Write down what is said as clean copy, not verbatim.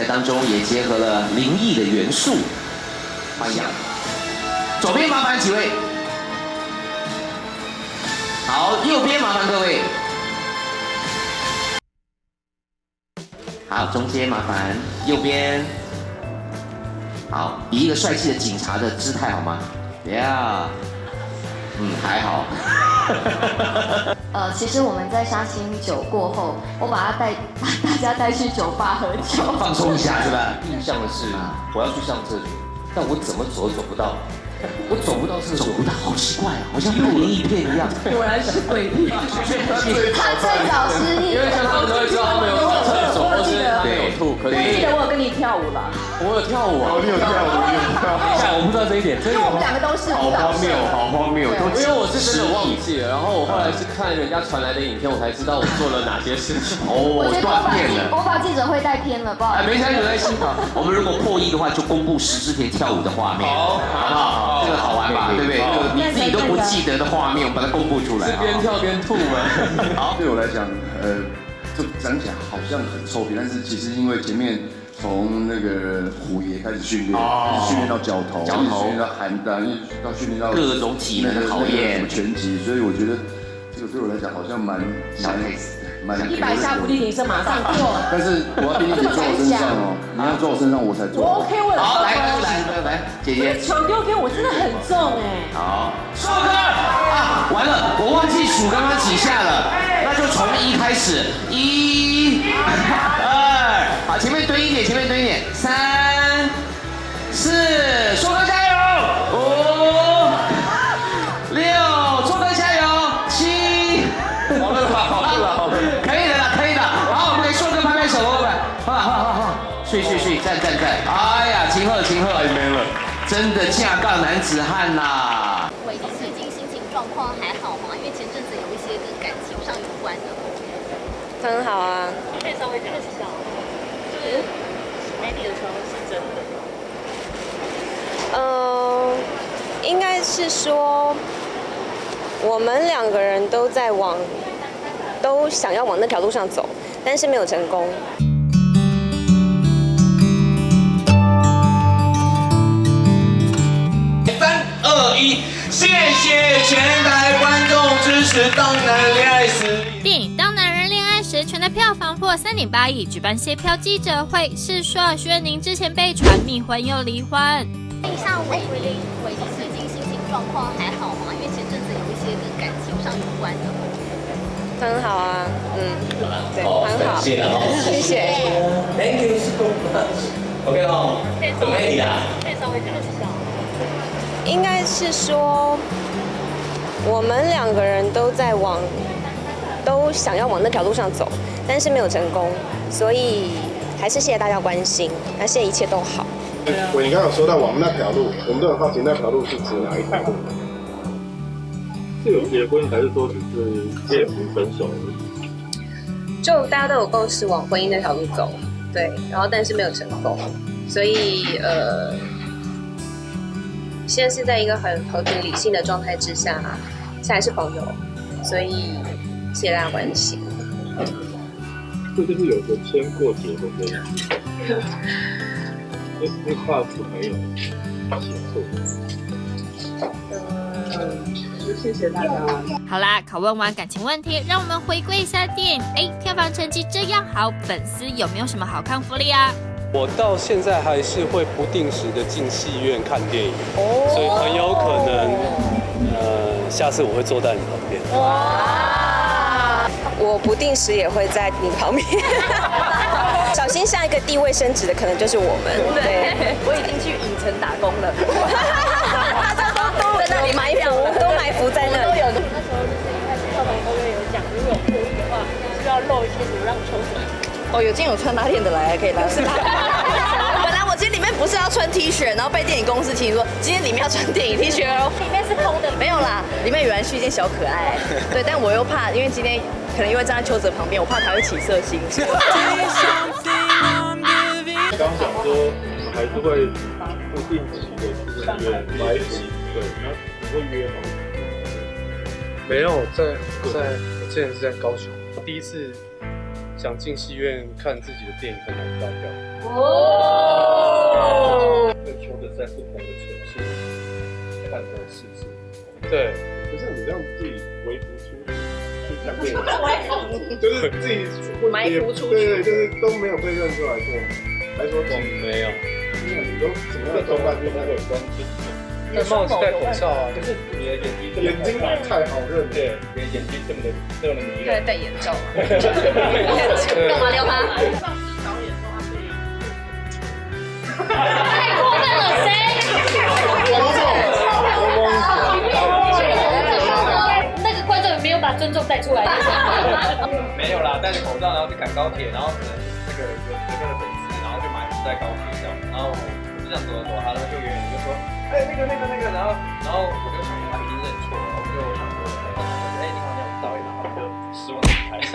在当中也结合了灵异的元素。欢迎，左边麻烦几位，好，右边麻烦各位，好，中间麻烦右边，好，以一个帅气的警察的姿态好吗？ Yeah， 还好。其实我们在杀青酒过后，我把大家带去酒吧喝酒，放松一下是吧？印象的是，我要去上厕所，但我怎么走都走不到，我走不到厕所，走不到，好奇怪啊，好像拍灵异片一样。果然是鬼片。他最早失忆，因为像他们都会知道他们有上厕所，或是他们有吐，可是我记得我有跟你跳舞了，我有跳舞啊，你有跳舞，你有跳舞。我不知道这一点，真的因为我们两个都是舞蹈社。好荒谬，都因为我是真的忘记了，然后我后来是看人家传来的影片，我才知道我做了哪些事情。我觉得断片了。我把记者会带偏了，不好意思。没关系，没关系。我们如果破亿的话，就公布石之田跳舞的画面，好不好？这个好玩吧？对不对？就你自己都不记得的画面，我们把它公布出来。是边跳边吐吗？好，对我来讲，就讲起来好像很臭屁，但是其实因为前面从那个虎爷开始训练，训练到脚头，训练到邯郸，到训练到各种体能的考验，什么拳击，所以我觉得这个对我来讲好像蛮100下伏地挺身马上做，但是我要第一点坐我身上哦，你要坐我身上我才做。我 OK， 我有好，来，姐姐。球丢给我真的很重哎。好，硕哥啊，完了，我忘记数刚刚几下了，那就从1开始，1、2，好，前面蹲一点，前面蹲一点，3、4，硕哥加油，5、6，硕哥加油，7，好了，可以的啦，可以的，好，我们给硕哥拍拍手，好，睡，站，哎呀，秦鹤，太 man 了，真的架杠男子汉呐。伟霆最近心情状况还好吗？因为前阵子有一些跟感情上有关的。很好啊。可以稍微讲一下，就是媒体的传闻是真的。应该是说我们2个人都想要往那条路上走，但是没有成功。3、2、1，谢谢全台观众支持《当男人恋爱时》。电影《当男人恋爱时》全台票房破3.8亿，举办谢票记者会，是说徐若宁之前被传密婚又离婚。问一下伟霆最近心情状况还好吗？因为前阵子有一些跟感情上有关的。很好啊，对，很好，谢谢。Thank you so much。OK 哦，怎么你啦？可以稍微讲一下。应该是说我们2个人都想要往那条路上走，但是没有成功，所以还是谢谢大家关心，那现在一切都好。你刚刚有说到往那条路，我们都很好奇那条路是指哪一条路？是有结婚，还是说只是介乎分手而已？就大家都有共识往婚姻那条路走，对，然后但是没有成功，所以现在是在一个很和平理性的状态之下，现在是朋友，所以谢谢大家关心。这就是有个签过结婚的样子，那话是没有写错。谢谢大家。好啦，拷问完感情问题，让我们回归一下电影。票房成绩这样好，粉丝有没有什么好看福利啊？我到现在还是会不定时的进戏院看电影，所以很有可能，下次我会坐在你旁边。我不定时也会在你旁边，小心下一个地位升职的可能就是我们。对，我已经去影城打工了，在那里埋伏，都埋伏在那里。那时候就是一开始票房公约有讲，如果有破亿的话，是要露一些什么让抽成。有今天有穿拉链的来，可以拉。本来我今天里面不是要穿 T 恤，然后被电影公司提醒说今天里面要穿电影 T 恤哦，里面是空的。没有啦，里面原来是一件小可爱。对，但我又怕，因为今天可能因为站在邱泽旁边，我怕他会起色心。刚讲说还是会不定期的去那边来一起，对，那你会约吗？没有，我之前是在高雄，第一次想进戏院看自己的电影很难到票。对，可是你让自己微服出去看电影，就是自己埋伏出去，对，就是都没有被认出来过，还说没有。你都什么样的装扮就那个光镜，戴帽子戴口罩啊，可是你的眼睛太好认，对，你的眼睛这么迷人，对，戴眼罩，干嘛撩他？上次导演说他对，太过分了，谁？那个观众也没有把尊重带出来。没有啦，戴着口罩然后去赶高铁，然后可能那个有这个的粉丝，然后就买在高铁这样，然后我就这样走，他就远远就说，哎那个，然后我就想他已经认错了，我就想说，哎你好像有导演，然后就失望的离开。